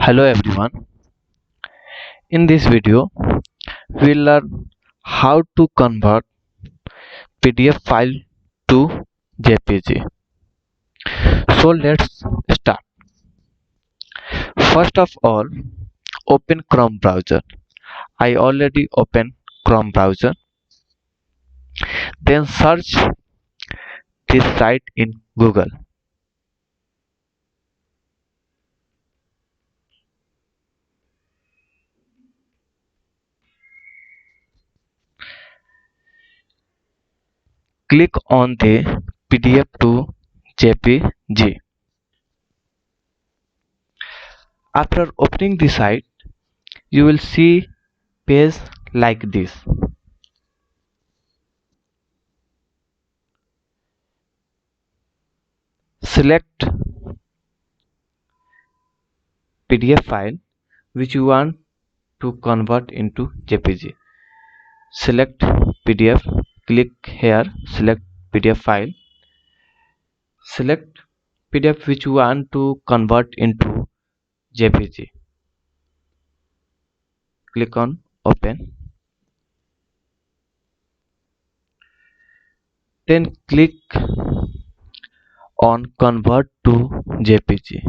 Hello everyone. In this video, we'll learn how to convert PDF file to JPG. So let's start. First of all, open Chrome browser. I already opened Chrome browser. Then search this site in Google. Click on the PDF to JPG. After opening the site, you will see page like this. Select PDF file which you want to convert into JPG. Select PDF, click here, select PDF file. Select PDF which you want to convert into JPG. Click on open. Then click on convert to JPG.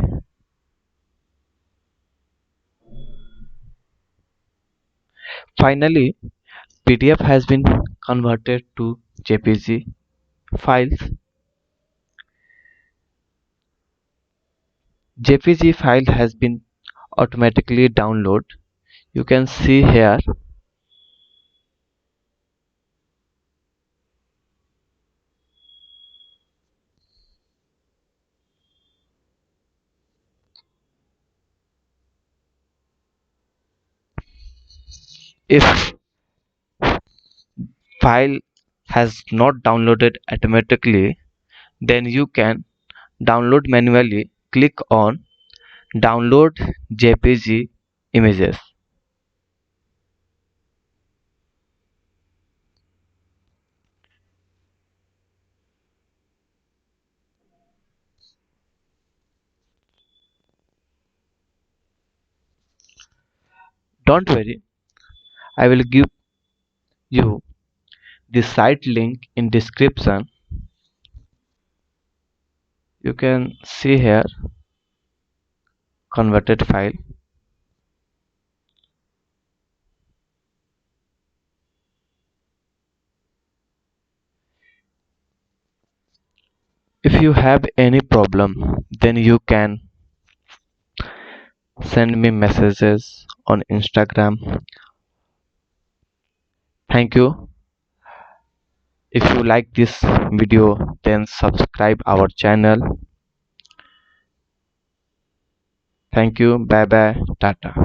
Finally, PDF has been converted to JPG files. JPG file has been automatically downloaded. You can see here. If file has not downloaded automatically, then you can download manually. Click on download JPG images. Don't worry, I will give you the site link in description. You can see here converted file. If you have any problem, then you can send me messages on Instagram. Thank you. If you like this video, then subscribe our channel. Thank you. Bye bye. Tata.